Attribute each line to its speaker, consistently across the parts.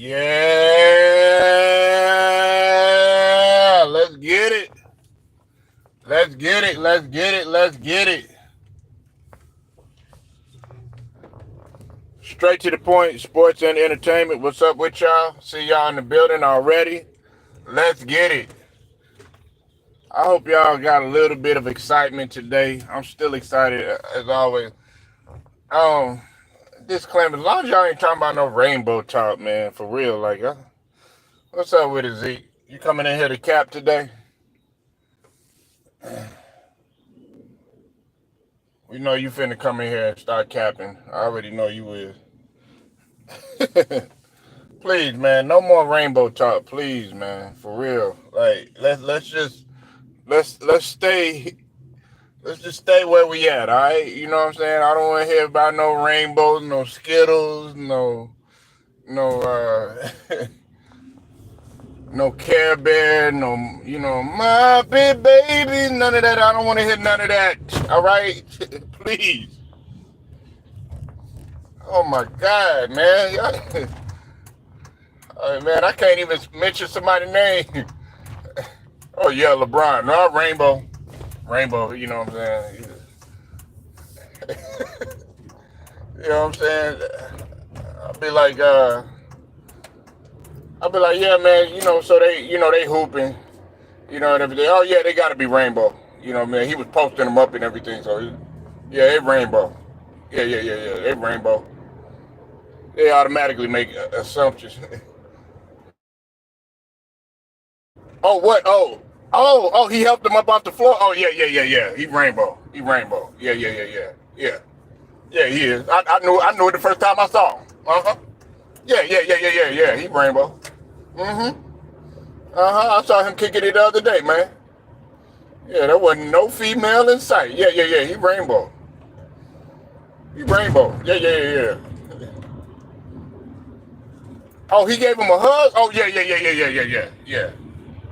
Speaker 1: Yeah, let's get it. Let's get it. Let's get it. Let's get it. Straight to the point, sports and entertainment. What's up with y'all? See y'all in the building already. Let's get it. I hope y'all got a little bit of excitement today. I'm still excited as always. Um, Disclaimer: as long as y'all ain't talking about no rainbow talk, man, for real. What's up with it, Zeke? You coming in here to cap today? We know you finna come in here and start capping. I already know you is. Please, man, no more rainbow talk, please, man, for real. Let's just stay where we at, all right? You know what I'm saying? I don't want to hear about no rainbows, no Skittles, no no Care Bear, no my big baby, none of that. I don't want to hear none of that. All right, please. Oh my God, man. Man, I can't even mention somebody's name. Oh yeah, LeBron. No, Rainbow. You know what I'm saying? You know what I'm saying? I'll be like, uh, I'll be like, yeah, man. So they hooping, and everything. Oh yeah, they got to be Rainbow. Man, he was posting them up and everything. Yeah, they Rainbow. Yeah. They Rainbow. They automatically make assumptions. Oh, what? Oh, he helped him up off the floor. Oh, yeah. He Rainbow. Yeah. Yeah, he is. I knew it the first time I saw him. Yeah. He Rainbow. Mm-hmm. I saw him kicking it the other day, man. Yeah, there wasn't no female in sight. Yeah. He Rainbow. Yeah. Oh, he gave him a hug. Oh,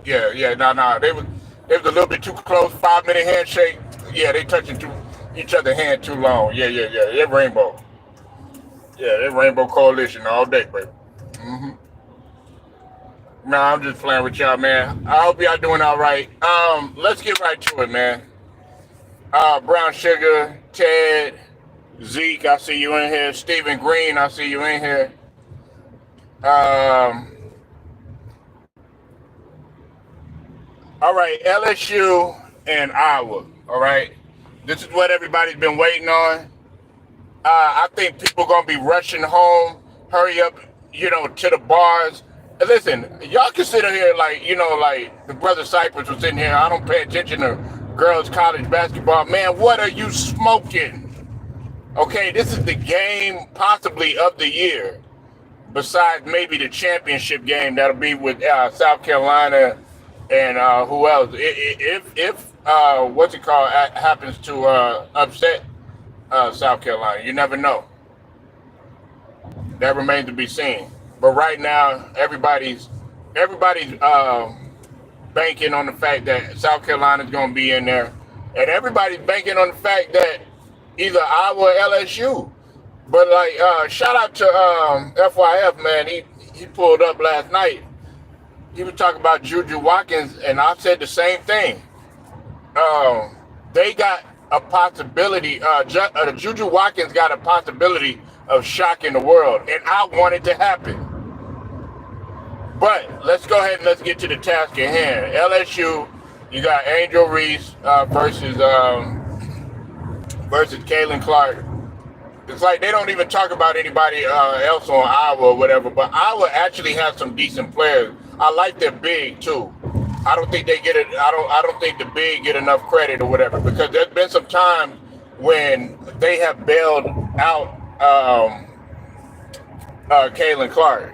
Speaker 1: yeah. Nah. They was a little bit too close. 5 minute handshake. Yeah, they touching each other hand too long. Yeah. They're Rainbow. Yeah, they're Rainbow Coalition all day, baby. Mm-hmm. Nah, I'm just playing with y'all, man. I hope y'all doing all right. Let's get right to it, man. Brown Sugar, Ted, Zeke, I see you in here. Stephen Green, I see you in here. Um, all right, LSU and Iowa. All right, this is what everybody's been waiting on. I think people gonna be rushing home. Hurry up, to the bars. And listen, y'all can sit here like the brother Cypress was in here. I don't pay attention to girls' college basketball. Man, what are you smoking? Okay, this is the game possibly of the year. Besides maybe the championship game that'll be with South Carolina and who else? If what's it called happens to upset South Carolina, you never know. That remains to be seen. But right now, everybody's banking on the fact that South Carolina's going to be in there, and everybody's banking on the fact that either Iowa or LSU. But shout out to FYF, man. He pulled up last night. He was talking about Juju Watkins, and I said the same thing. They got a possibility. Juju Watkins got a possibility of shocking the world, and I want it to happen. But let's go ahead and let's get to the task at hand. LSU, you got Angel Reese versus Caitlin Clark. It's like they don't even talk about anybody else on Iowa or whatever, but Iowa actually has some decent players. I like their big too. I don't think they get it. I don't think the big get enough credit or whatever, because there's been some times when they have bailed out Caitlin Clark.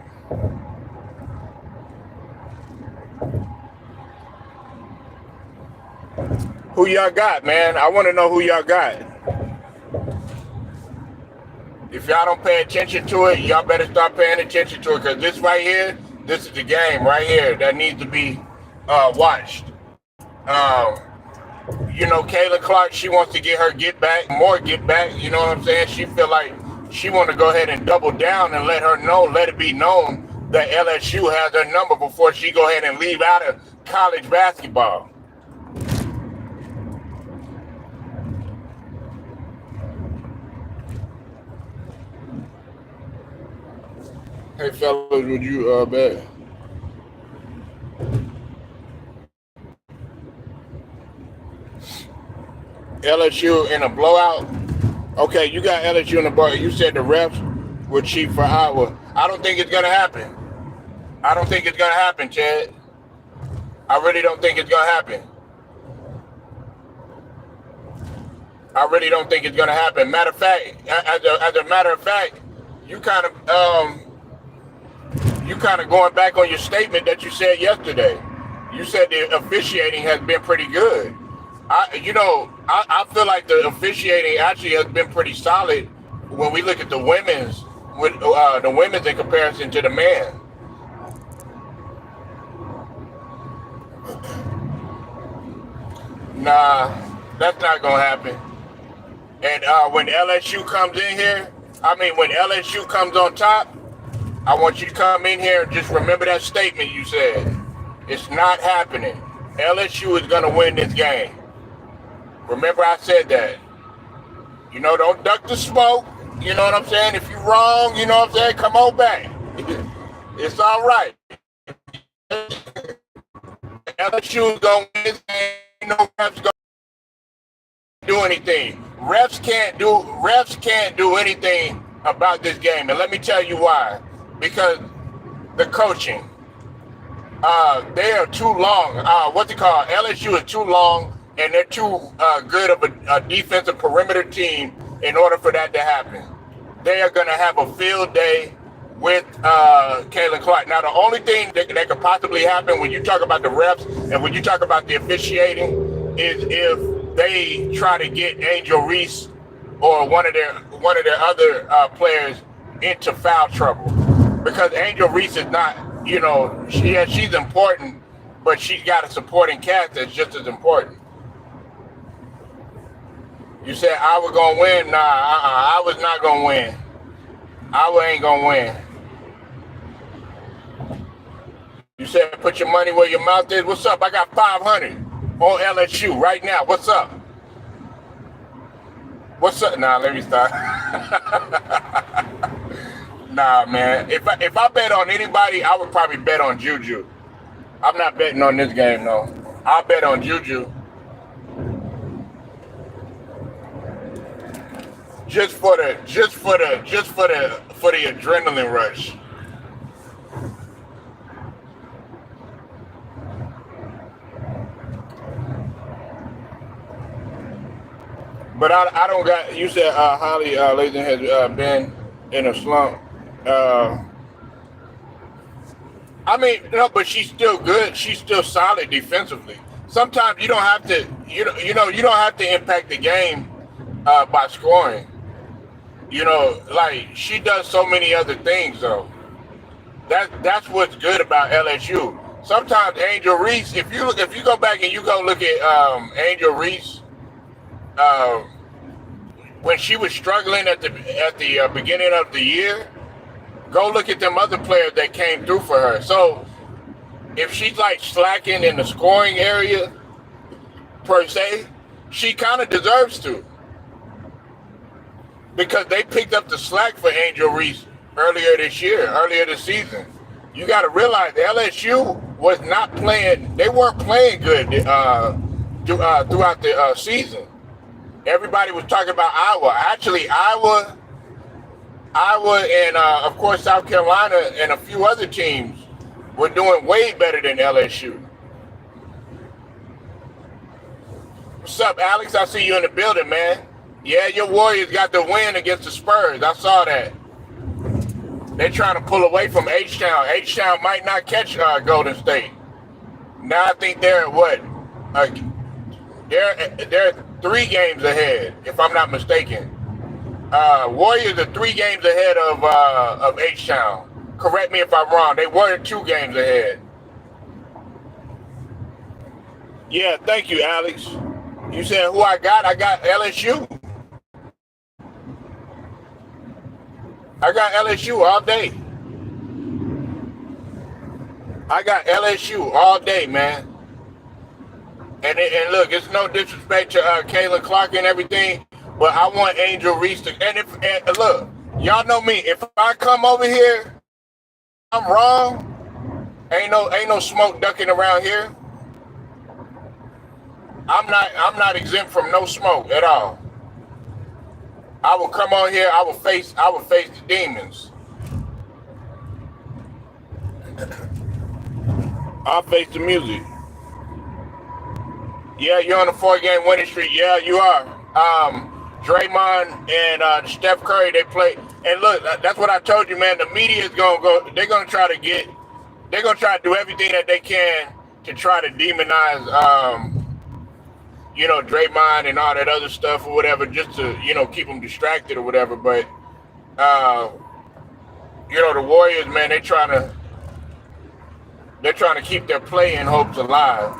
Speaker 1: Who y'all got, man? I want to know who y'all got. If y'all don't pay attention to it, y'all better start paying attention to it, because this right here, this is the game right here that needs to be watched. Caitlin Clark, she wants to get her more get back. You know what I'm saying? She feel like she want to go ahead and double down and let it be known that LSU has her number before she go ahead and leave out of college basketball. Hey fellas, would you bet? LSU in a blowout? Okay, you got LSU in the blowout. You said the refs were cheap for Iowa. I don't think it's gonna happen. I don't think it's gonna happen, Chad. I really don't think it's gonna happen. I really don't think it's gonna happen. Matter of fact, as a matter of fact, you kind of going back on your statement that you said yesterday. You said the officiating has been pretty good. I feel like the officiating actually has been pretty solid when we look at the women's in comparison to the men. Nah, that's not gonna happen. And when LSU comes in here, when LSU comes on top, I want you to come in here and just remember that statement you said. It's not happening. LSU is gonna win this game. Remember I said that. Don't duck the smoke. You know what I'm saying? If you're wrong, you know what I'm saying? Come on back. It's all right. LSU is gonna win this game. No refs gonna do anything. Refs can't do anything about this game, and let me tell you why. Because the coaching, they are too long. LSU is too long, and they're too good of a defensive perimeter team in order for that to happen. They are going to have a field day with Caitlin Clark. Now, the only thing that could possibly happen when you talk about the refs and when you talk about the officiating is if they try to get Angel Reese or one of their other players into foul trouble, because Angel Reese is not, she's important, but she's got a supporting cast that's just as important. You said Iowa gonna win? Nah, Iowa's not gonna win. Iowa ain't gonna win. You said put your money where your mouth is. What's up? I got 500 on LSU right now. What's up? What's up? Nah, let me stop. Nah, man. If I bet on anybody, I would probably bet on Juju. I'm not betting on this game, though. I'll bet on Juju. Just for the adrenaline rush. But I don't got. You said Holly Layton has been in a slump. But she's still good. She's still solid defensively. Sometimes you don't have to. You don't have to impact the game by scoring. Like she does so many other things though. That's what's good about LSU. Sometimes Angel Reese, if you go back and you go look at Angel Reese, when she was struggling at the beginning of the year, go look at them other players that came through for her. So if she's like slacking in the scoring area per se, she kind of deserves to, because they picked up the slack for Angel Reese earlier this season. You got to realize LSU was not playing. They weren't playing good throughout the season. Everybody was talking about Iowa. Actually, Iowa, and of course South Carolina and a few other teams were doing way better than LSU. What's up, Alex? I see you in the building, man. Yeah, your Warriors got the win against the Spurs. I saw that. They're trying to pull away from H-Town. H-Town might not catch Golden State. Now I think they're at what? They're 3 games ahead, if I'm not mistaken. Warriors are 3 games ahead of H-Town. Correct me if I'm wrong. They were 2 games ahead. Yeah, thank you, Alex. You said who I got? I got LSU. I got LSU all day. I got LSU all day, man. And look, it's no disrespect to Kayla Clark and everything, but I want Angel Reese to. And look, y'all know me. If I come over here, I'm wrong. Ain't no smoke ducking around here. I'm not exempt from no smoke at all. I will come on here. I will face the demons. I'll face the music. Yeah, you're on the 4-game winning streak. Yeah, you are. Draymond and Steph Curry, they play. And look, that's what I told you, man. The media is gonna go. They're gonna try to get. They're gonna try to do everything that they can to try to demonize, Draymond and all that other stuff or whatever, just to keep them distracted or whatever. But uh, the Warriors, man, they're trying to keep their play-in hopes alive.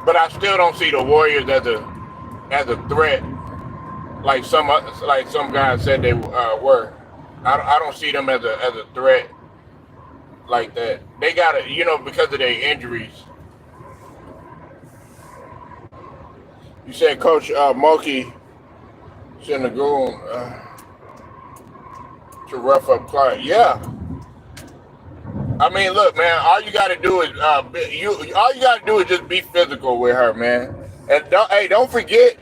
Speaker 1: But I still don't see the Warriors as a threat like some guys said they were. I don't see them as a threat like that. They got to, because of their injuries. You said Coach Mulkey shouldn't have gone to rough up Clark. Yeah. I mean, look, man. All you got to do is just be physical with her, man. And don't forget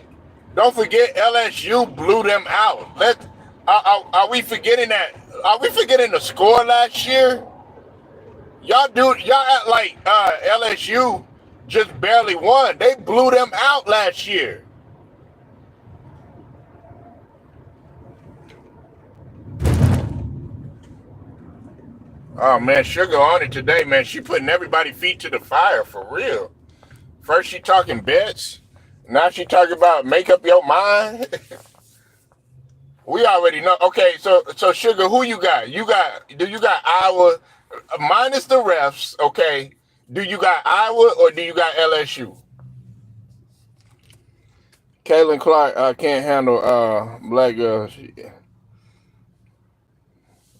Speaker 1: LSU blew them out. Are we forgetting that? Are we forgetting the score last year? Y'all act like LSU just barely won. They blew them out last year. Oh man, Sugar on it today, man. She putting everybody's feet to the fire for real. First she talking bets, now she talking about make up your mind. We already know. Okay, so Sugar, who you got? Do you got Iowa minus the refs? Okay, do you got Iowa or do you got LSU? Caitlin Clark can't handle black girls.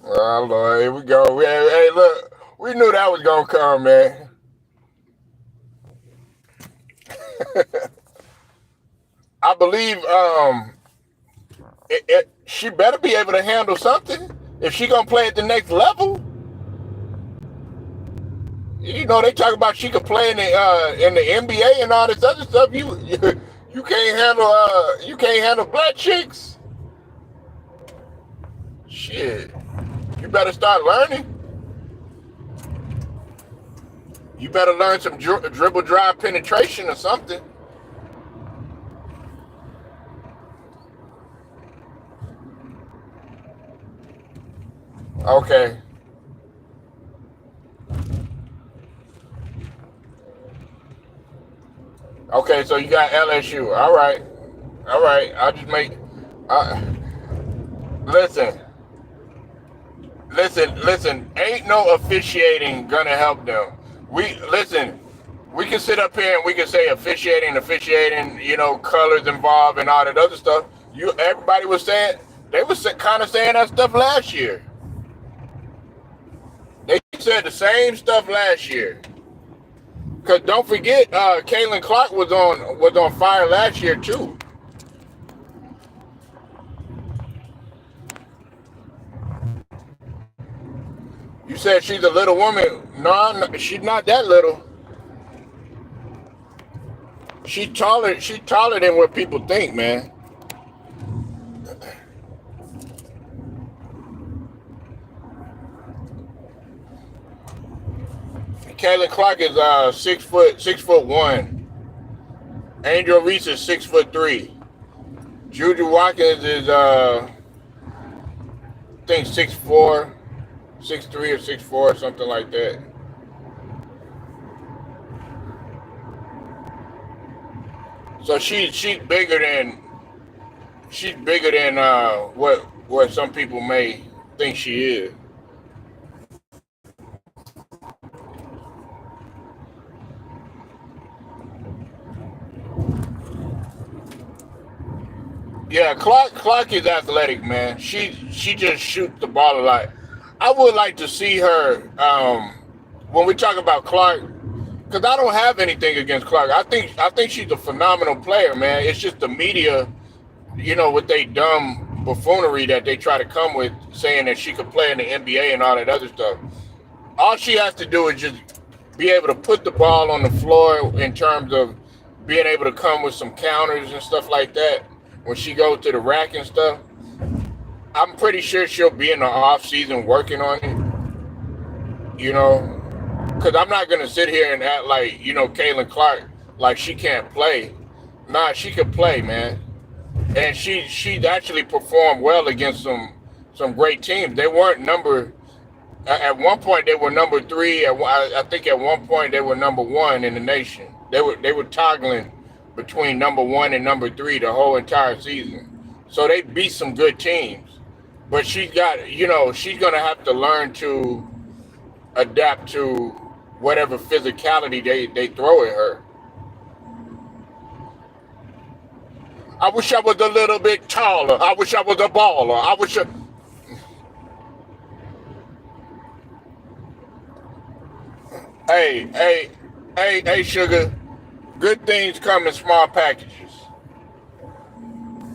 Speaker 1: Oh Lord, here we go. Hey, look, we knew that was gonna come, man. I believe she better be able to handle something if she gonna play at the next level. They talk about she could play in the NBA and all this other stuff. You can't handle black chicks. Shit, you better start learning. You better learn some dribble drive penetration or something. Okay. Okay, so you got LSU. All right. I'll just make. Uh, listen. Ain't no officiating gonna help them. We can sit up here and we can say officiating. Colors involved and all that other stuff. Everybody was saying they was kind of saying that stuff last year. They said the same stuff last year. Cause don't forget, Caitlin Clark was on fire last year too. You said she's a little woman. No, she's not that little. She's taller than what people think, man. Caitlin Clark is 6'1". Angel Reese is 6'3". Juju Watkins is I think 6'4", 6'3" or 6'4", something like that. So she's bigger than what some people may think she is. Yeah, Clark is athletic, man. She just shoots the ball a lot. I would like to see her when we talk about Clark, because I don't have anything against Clark. I think she's a phenomenal player, man. It's just the media, with they dumb buffoonery that they try to come with, saying that she could play in the NBA and all that other stuff. All she has to do is just be able to put the ball on the floor in terms of being able to come with some counters and stuff like that when she goes to the rack and stuff. I'm pretty sure she'll be in the off season working on it, because I'm not gonna sit here and act like Caitlin Clark like she can't play. Nah, she can play, man, and she's actually performed well against some great teams. They weren't at one point they were number 3. I think at one point they were number 1 in the nation. They were toggling between number 1 and number 3 the whole entire season. So they beat some good teams. But she's gonna have to learn to adapt to whatever physicality they throw at her. I wish I was a little bit taller. I wish I was a baller. I wish Hey, sugar. Good things come in small packages.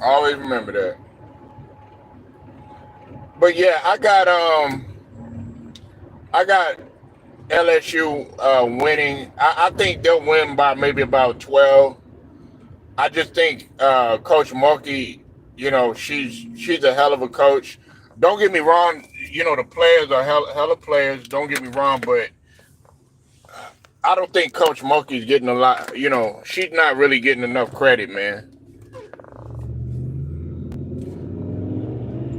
Speaker 1: Always remember that. But yeah, I got LSU winning. I think they'll win by maybe about 12. I just think Coach Mulkey, she's a hell of a coach. Don't get me wrong, the players are hell of players. Don't get me wrong, but I don't think Coach Mulkey's getting a lot. She's not really getting enough credit, man.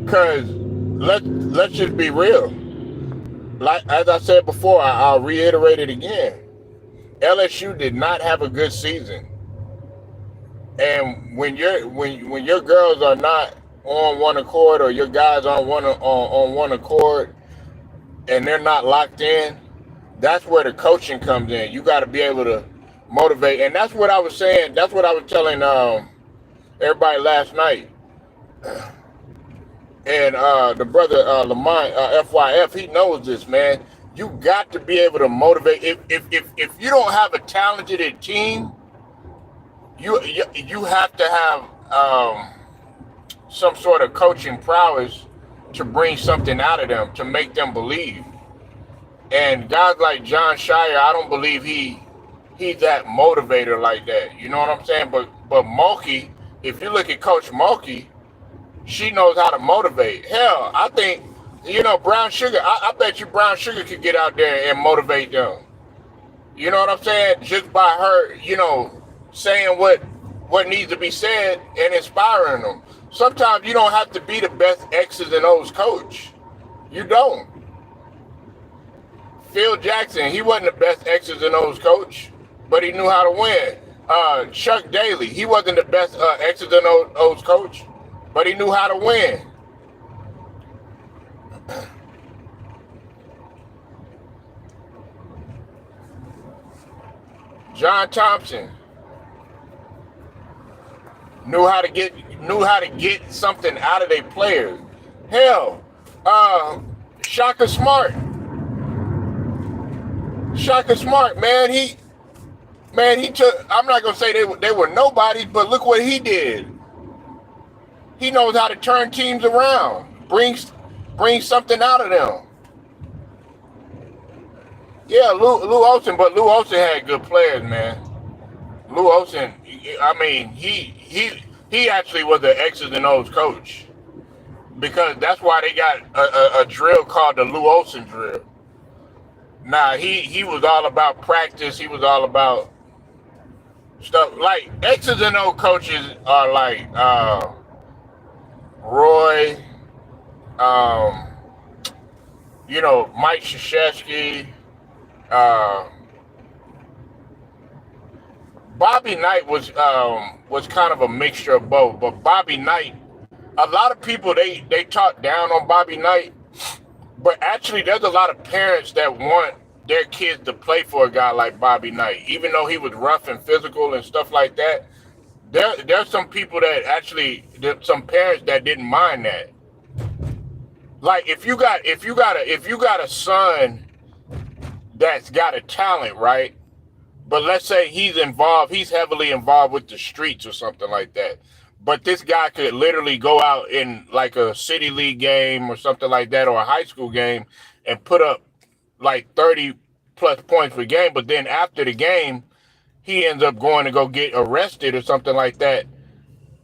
Speaker 1: Because let's just be real. Like as I said before, I'll reiterate it again. LSU did not have a good season, and when your girls are not on one accord, or your guys on one accord, and they're not locked in, that's where the coaching comes in. You got to be able to motivate, and that's what I was saying. That's what I was telling everybody last night. And the brother Lamont FYF, he knows this, man. You got to be able to motivate. If you don't have a talented team, you have to have some sort of coaching prowess to bring something out of them, to make them believe. And guys like John Shire, I don't believe he's that motivator like that. You know what I'm saying? But Mulkey, if you look at Coach Mulkey, she knows how to motivate. Hell, I think, Brown Sugar, I bet you Brown Sugar could get out there and motivate them. You know what I'm saying? Just by her, saying what needs to be said and inspiring them. Sometimes you don't have to be the best X's and O's coach. You don't. Phil Jackson, he wasn't the best X's and O's coach, but he knew how to win. Chuck Daly, he wasn't the best X's and O's coach, but he knew how to win. John Thompson knew how to get something out of their players. Hell, Shaka Smart, man, he took. I'm not gonna say they were nobodies, but look what he did. He knows how to turn teams around, bring something out of them. Yeah, Lou Olsen, but Lou Olsen had good players, man. Lou Olsen, I mean, he actually was an X's and O's coach, because that's why they got a drill called the Lou Olsen drill. Nah, he was all about practice. He was all about stuff like X's and O coaches are like Roy, Mike Krzyzewski, Bobby Knight was kind of a mixture of both. But Bobby Knight, a lot of people they talk down on Bobby Knight, but actually there's a lot of parents that want their kids to play for a guy like Bobby Knight, even though he was rough and physical and stuff like that. There's some people that actually, some parents that didn't mind that. Like if you got a son that's got a talent, right? But let's say he's heavily involved with the streets or something like that. But this guy could literally go out in like a city league game or something like that, or a high school game, and put up like 30 plus points per game. But then after the game, he ends up going to go get arrested or something like that.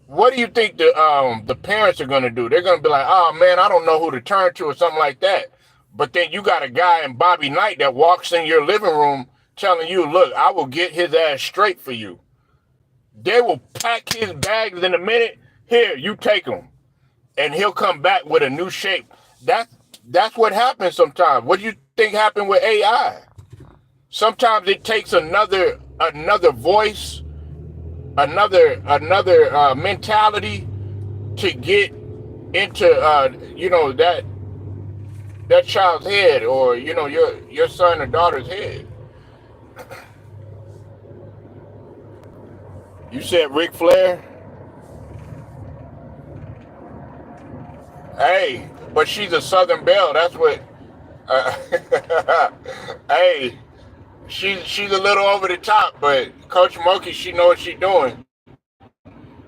Speaker 1: What do you think the parents are gonna do? They're gonna be like, oh man, I don't know who to turn to or something like that. But then you got a guy in Bobby Knight that walks in your living room telling you, look, I will get his ass straight for you. They will pack his bags in a minute. Here, you take him. And he'll come back with a new shape. That's what happens sometimes. What do you think happened with AI? Sometimes it takes another voice, another mentality to get into that child's head, or your son or daughter's head. You said Ric Flair? Hey, but she's a Southern Belle. That's what. Hey, she's a little over the top, but Coach Moki, she know what she's doing.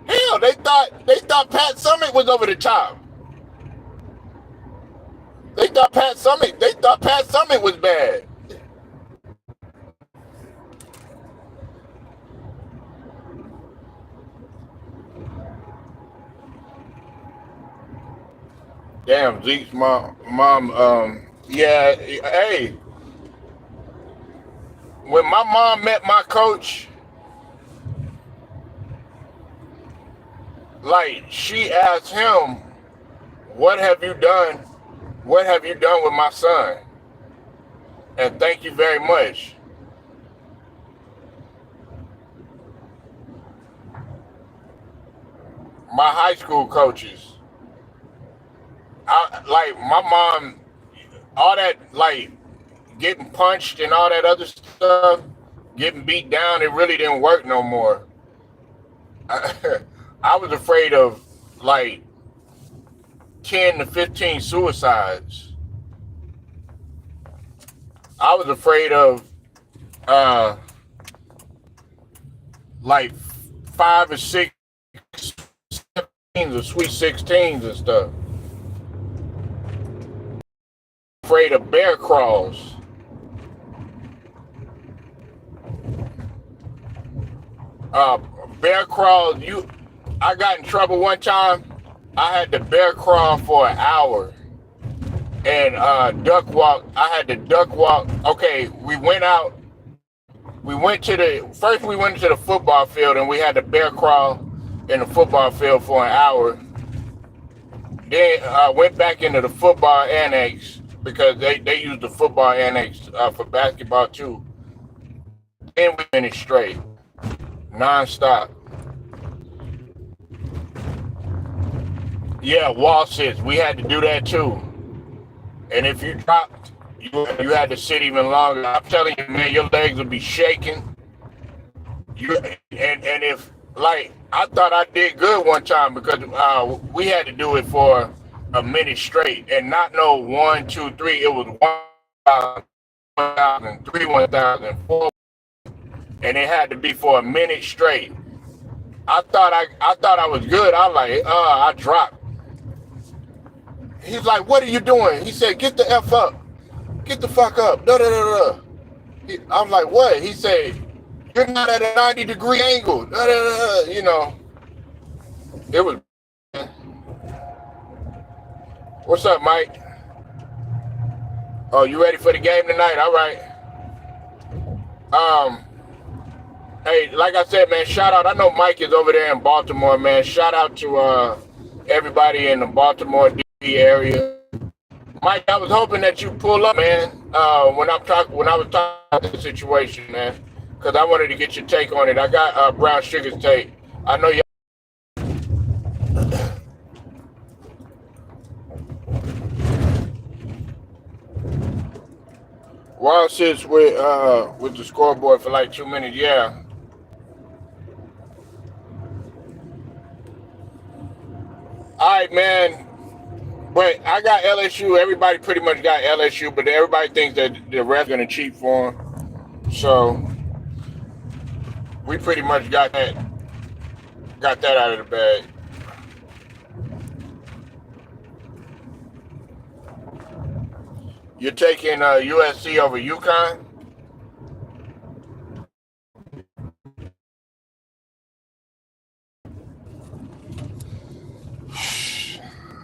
Speaker 1: Hell, they thought Pat Summitt was over the top. They thought Pat Summitt was bad. Damn, Zeke's mom, yeah, hey, when my mom met my coach, like, she asked him, what have you done? What have you done with my son? And thank you very much. My high school coaches, like my mom, all that, like getting punched and all that other stuff, getting beat down, it really didn't work no more. I was afraid of like 10 to 15 suicides. I was afraid of like 5 or 6 or Sweet 16s and stuff. Afraid of bear crawls. Bear crawls, I got in trouble one time. I had to bear crawl for an hour. And duck walk, I had to duck walk. Okay, we went to the football field, and we had to bear crawl in the football field for an hour. Then went back into the football annex, because they use the football annex for basketball too. Then we finished straight, non-stop. Yeah, wall sits. We had to do that too. And if you dropped, you had to sit even longer. I'm telling you, man, your legs would be shaking. And if, like, I thought I did good one time, because we had to do it for a minute straight, and not no 1, 2, 3. It was 1,000, 3, 1,000, 4, and it had to be for a minute straight. I thought I was good. I was like, I dropped. He's like, what are you doing? He said, get the F up. Get the fuck up. Da, da, da, da. I'm like, what? He said, you're not at a 90-degree angle. Da, da, da, da. It was. What's up, Mike? Oh, you ready for the game tonight? All right. Hey, like I said, man, shout out. I know Mike is over there in Baltimore, man. Shout out to everybody in the Baltimore D.C. area. Mike, I was hoping that you pull up, man, when I was talking about the situation, man, because I wanted to get your take on it. I got Brown Sugar's take. I know you. Wild sits with the scoreboard for like 2 minutes, yeah. All right, man. But I got LSU. Everybody pretty much got LSU, but everybody thinks that the refs gonna cheat for them. So we pretty much got that out of the bag. You're taking USC over UConn.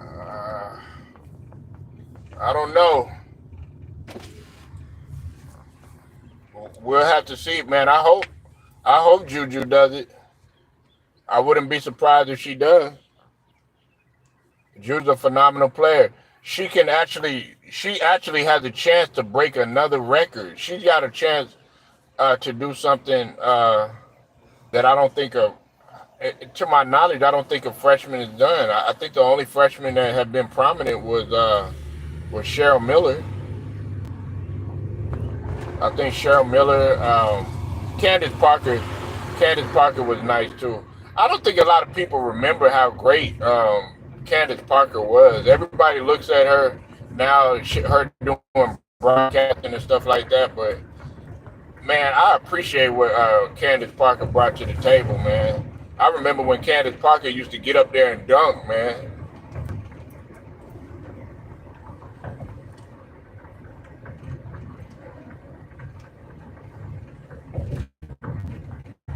Speaker 1: Uh, I don't know. We'll have to see, man. I hope Juju does it. I wouldn't be surprised if she does. Juju's a phenomenal player. She actually has a chance to break another record. She's got a chance to do something that I don't think to my knowledge, I don't think a freshman has done. I think the only freshman that had been prominent was Cheryl Miller. I think Cheryl Miller, Candace Parker. Candace Parker was nice too. I don't think a lot of people remember how great Candace Parker was. Everybody looks at her now, her doing broadcasting and stuff like that. But man, I appreciate what Candace Parker brought to the table, man. I remember when Candace Parker used to get up there and dunk, man.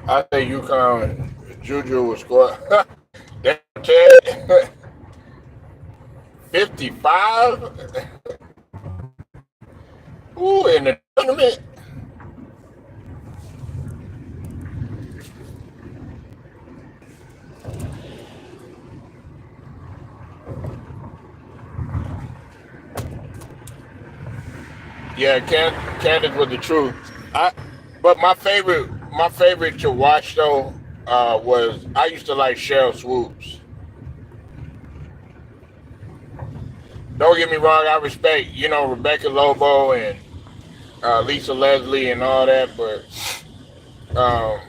Speaker 1: I think UConn Juju will score. That kid, 55. Ooh, in the tournament. Yeah, Candace was the truth. But my favorite to watch though was I used to like Cheryl Swoops. Don't get me wrong, I respect Rebecca Lobo and Lisa Leslie and all that, but um,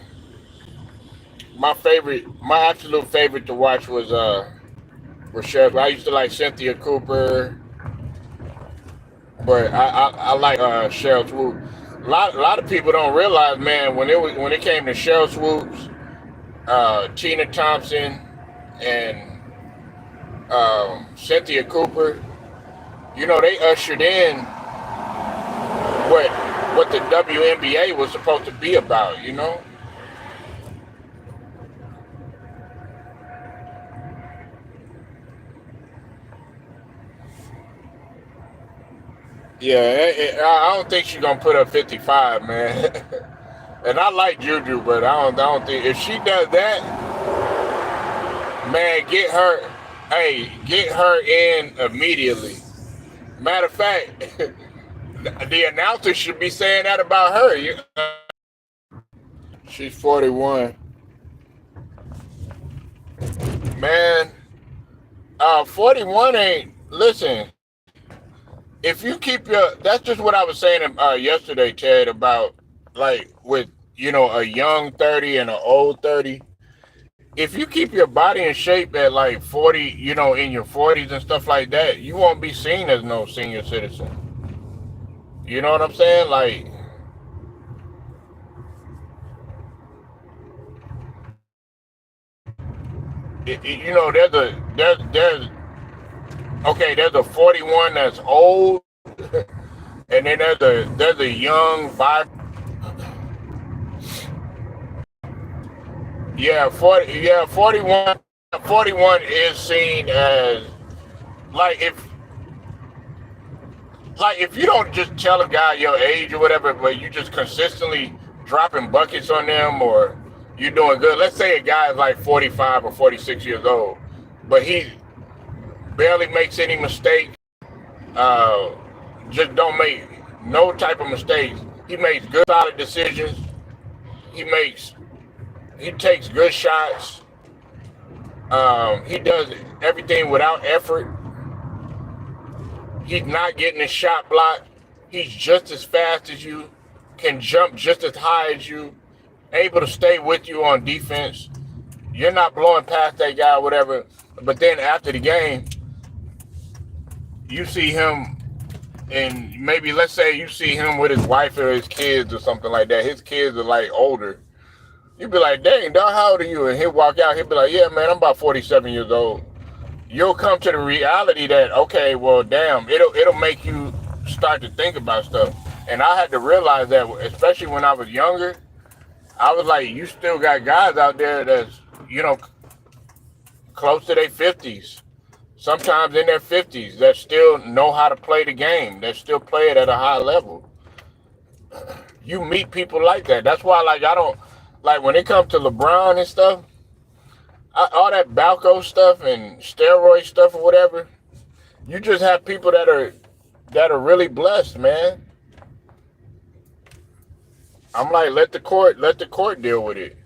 Speaker 1: my absolute favorite to watch was Cheryl. I used to like Cynthia Cooper, but I like Cheryl Swoops. A lot of people don't realize, man, when it came to Cheryl Swoops, Tina Thompson, and Cynthia Cooper, they ushered in what the WNBA was supposed to be about. Yeah, I don't think she's gonna put up 55, man. And I like Juju, but I don't think if she does that, man, get her in immediately. Matter of fact, the announcer should be saying that about her. She's 41, man. 41 ain't. Listen, if you keep that's just what I was saying yesterday, Ted, about like with a young 30 and an old 30. If you keep your body in shape at like 40, in your 40s and stuff like that, you won't be seen as no senior citizen. You know what I'm saying? Like, there's okay, there's a 41 that's old, and then there's a young, vibrant. Yeah, 41 is seen as like if you don't just tell a guy your age or whatever, but you just consistently dropping buckets on them or you're doing good. Let's say a guy is like 45 or 46 years old, but he barely makes any mistakes. Uh, just don't make no type of mistakes. He makes good, solid decisions. He makes he takes good shots. He does everything without effort. He's not getting his shot blocked. He's just as fast as you, can jump just as high as you, able to stay with you on defense. You're not blowing past that guy or whatever. But then after the game, you see him, and maybe let's say you see him with his wife or his kids or something like that. His kids are like older. You'd be like, dang, dog, how old are you? And he'll walk out. He'll be like, yeah, man, I'm about 47 years old. You'll come to the reality that, okay, well, damn, it'll make you start to think about stuff. And I had to realize that, especially when I was younger, I was like, you still got guys out there that's, close to their 50s, sometimes in their 50s, that still know how to play the game, that still play it at a high level. You meet people like that. That's why, like, I don't, like, when it comes to LeBron and stuff, all that Bacot stuff and steroid stuff or whatever, you just have people that are really blessed, man. I'm like, let the court deal with it.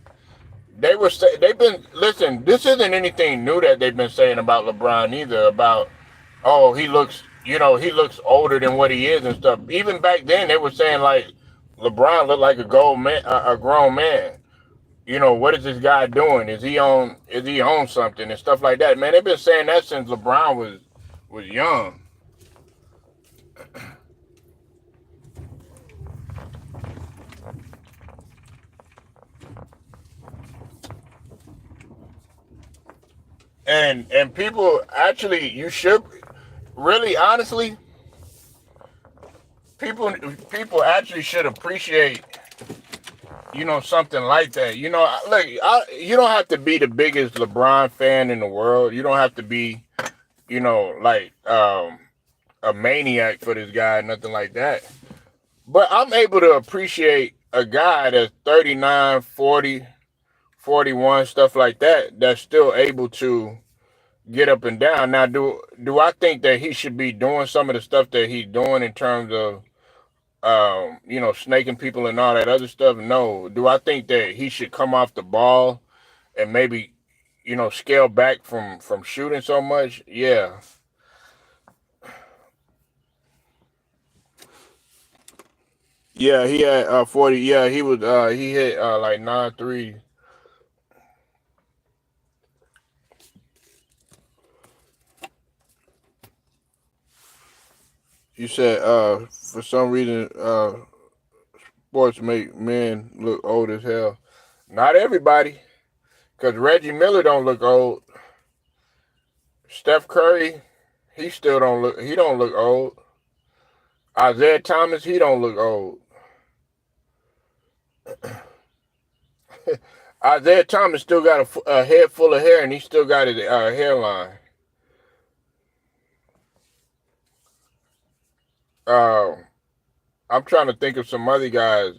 Speaker 1: They've been, listen, this isn't anything new that they've been saying about LeBron either, about, oh, he looks older than what he is and stuff. Even back then they were saying like LeBron looked like a grown man. What is this guy doing? Is he on something and stuff like that? Man, they've been saying that since LeBron was young. And people actually, you should really honestly, people actually should appreciate, something like that. Look, you don't have to be the biggest LeBron fan in the world. You don't have to be, like a maniac for this guy, nothing like that. But I'm able to appreciate a guy that's 39, 40, 41, stuff like that, that's still able to get up and down. Now, do I think that he should be doing some of the stuff that he's doing in terms of snaking people and all that other stuff? No. Do I think that he should come off the ball and maybe, scale back from shooting so much? Yeah. Yeah, he had 40. Yeah, he hit like 9 3. You said for some reason sports make men look old as hell. Not everybody, because Reggie Miller don't look old. Steph Curry, he don't look old. Isaiah Thomas, he don't look old. Isaiah Thomas still got a head full of hair, and he still got his hairline. Uh, I'm trying to think of some other guys.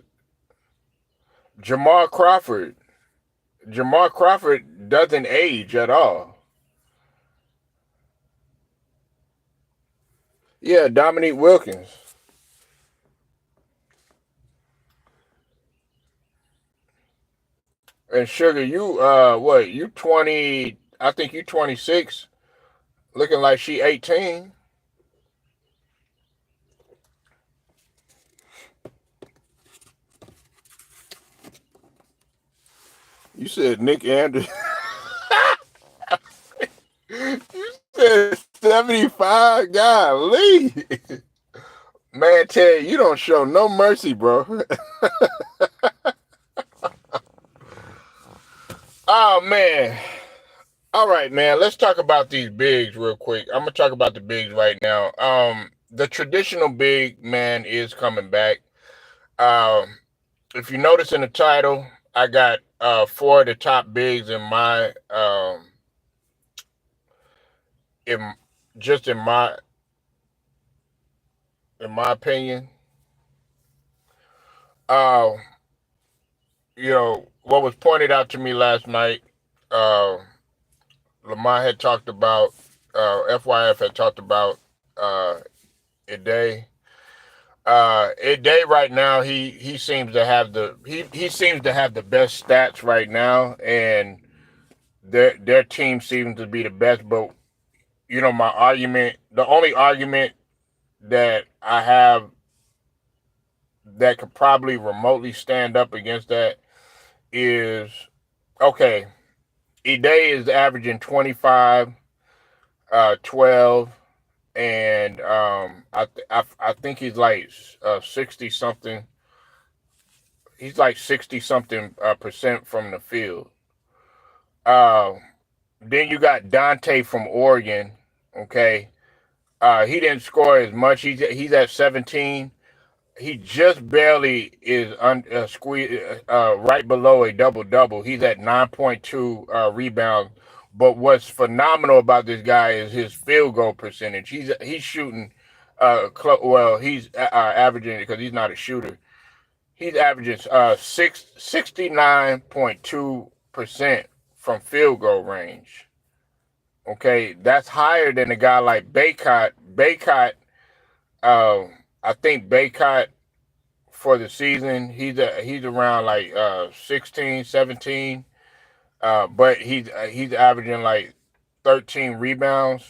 Speaker 1: Jamal Crawford. Jamal Crawford doesn't age at all. Yeah, Dominique Wilkins. And Sugar, you what? You 20? I think you 26, looking like she 18. You said Nick Anderson. You said 75. Golly. Man, Ted, you don't show no mercy, bro. Oh man. All right, man. Let's talk about these bigs real quick. I'm gonna talk about the bigs right now. The traditional big man is coming back. Um, if you notice in the title, I got four of the top bigs in just in my opinion. Uh, what was pointed out to me last night. Uh, Lamar had talked about, FYF had talked about uh, Edey. Edey right now, he seems to have he seems to have the best stats right now, and their team seems to be the best. But the only argument that I have that could probably remotely stand up against that is, okay, Edey is averaging 25, 12. and I think he's like 60 something. He's like 60 something percent from the field. Uh, then you got Dante from Oregon. Okay, he didn't score as much. He's at 17. He just barely is right below a double double. He's at 9.2 rebounds. But what's phenomenal about this guy is his field goal percentage. He's shooting, he's averaging, because he's not a shooter. He's averaging 69.2% from field goal range. Okay, that's higher than a guy like Bacot. I think Bacot for the season, he's around like 16, 17, but he's averaging like 13 rebounds,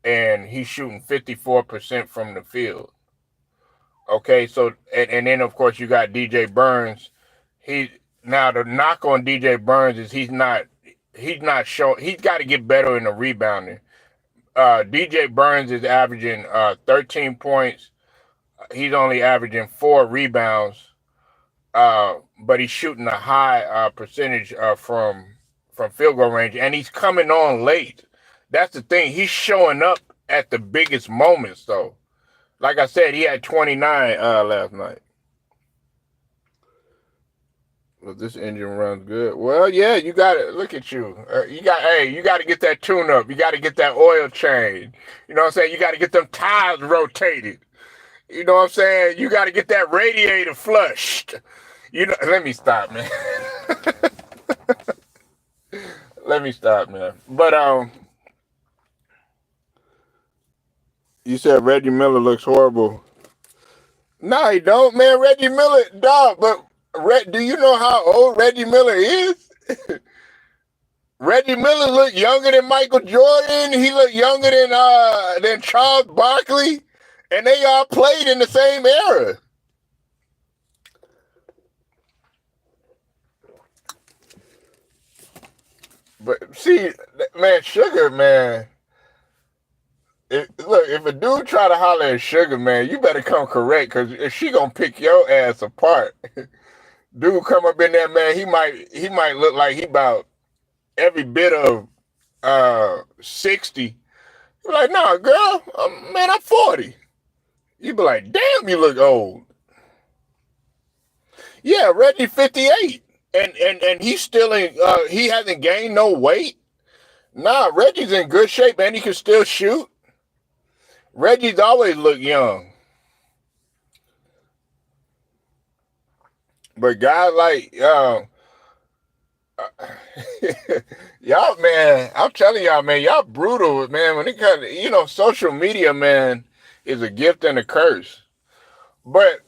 Speaker 1: and he's shooting 54% from the field. Okay, so and then of course you got DJ Burns. Now the knock on DJ Burns is he's not showing. He's got to get better in the rebounding. DJ Burns is averaging 13 points. He's only averaging 4 rebounds, but he's shooting a high percentage from field goal range, and he's coming on late. That's the thing. He's showing up at the biggest moments, though. Like I said, he had 29 last night. Well, this engine runs good. Well, yeah, you got to look at you. You got to get that tune up. You got to get that oil change. You know what I'm saying? You got to get them tires rotated. You know what I'm saying? You got to get that radiator flushed. Let me stop, man. Let me stop, man. But you said Reggie Miller looks horrible. No, he don't, man. Reggie Miller, dog. But do you know how old Reggie Miller is? Reggie Miller looked younger than Michael Jordan. He looked younger than Charles Barkley, and they all played in the same era. But see, man, Sugar, man. If a dude try to holler at Sugar, man, you better come correct, because if she gonna pick your ass apart, dude come up in there, man, he might look like he about every bit of 60. You're like, nah, girl, man, I'm 40. You be like, damn, you look old. Yeah, Reggie 58, and he's still in. He hasn't gained no weight. Nah, Reggie's in good shape, and he can still shoot. Reggie's always looked young. But guys like y'all, man, I'm telling y'all, man, y'all brutal, man. When it comes to, social media, man, is a gift and a curse. But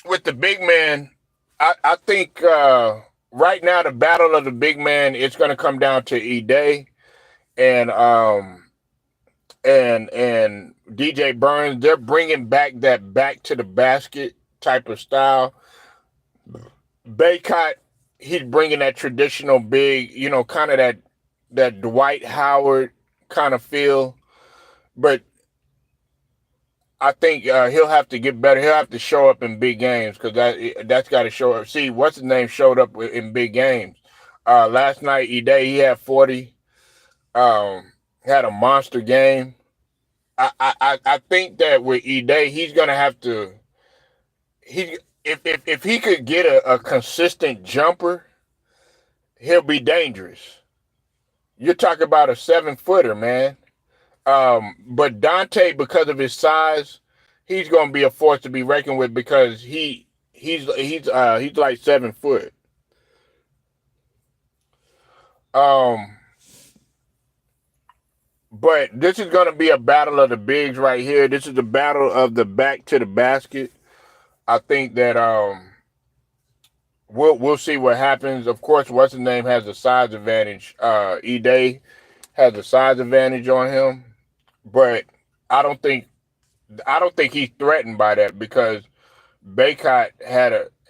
Speaker 1: with the big man, I think right now the battle of the big man, it's going to come down to Edey and DJ Burns. They're bringing back that back to the basket type of style. Bacot, he's bringing that traditional big, kind of that Dwight Howard kind of feel. But I think he'll have to get better. He'll have to show up in big games, because that's got to show up. See, what's his name showed up in big games. Last night, Edey, he had 40. Had a monster game. I think that with Edey, he's gonna have to. If he could get a consistent jumper, he'll be dangerous. You're talking about a 7-footer, man. But Dante, because of his size, he's gonna be a force to be reckoned with, because he's like 7 foot. But this is gonna be a battle of the bigs right here. This is the battle of the back to the basket. I think that we'll see what happens. Of course, what's his name has a size advantage. Edey has a size advantage on him, but I don't think he's threatened by that, because Bacot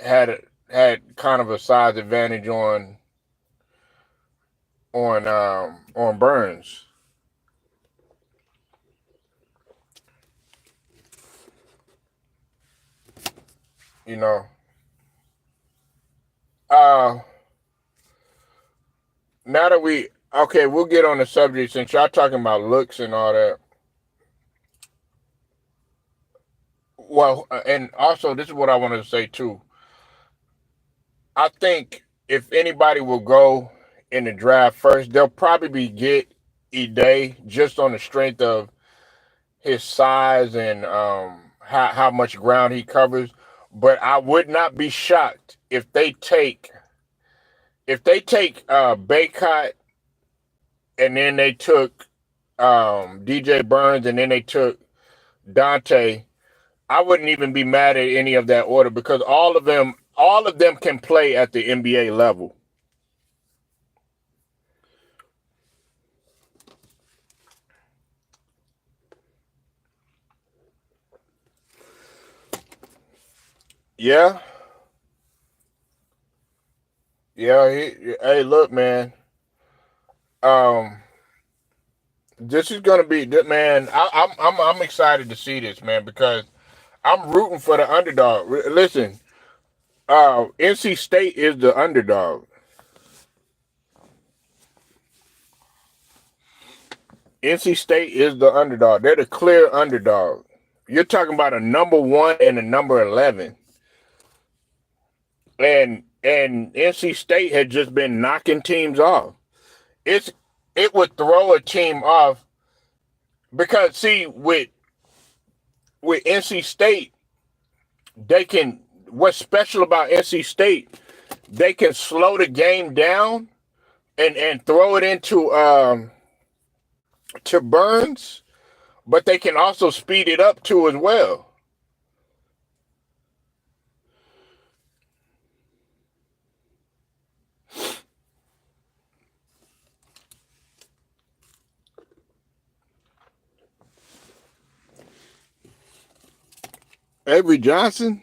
Speaker 1: had kind of a size advantage on Burns. You know. Uh Now that we'll get on the subject since y'all talking about looks and all that. Well, and also this is what I wanted to say too. I think if anybody will go in the draft first, they'll probably get Edey just on the strength of his size and how much ground he covers. But I would not be shocked if they take Bacot and then they took DJ Burns and then they took Dante. I wouldn't even be mad at any of that order because all of them can play at the NBA level. Yeah, yeah. Hey, look, man. Um, this is gonna be, man. I'm excited to see this, man, because I'm rooting for the underdog. Listen, NC State is the underdog. NC State is the underdog. They're the clear underdog. You're talking about a number 1 and a number 11. And NC State had just been knocking teams off. It would throw a team off because see with NC State what's special about NC State, they can slow the game down and throw it into to Burns, but they can also speed it up too as well. Avery Johnson.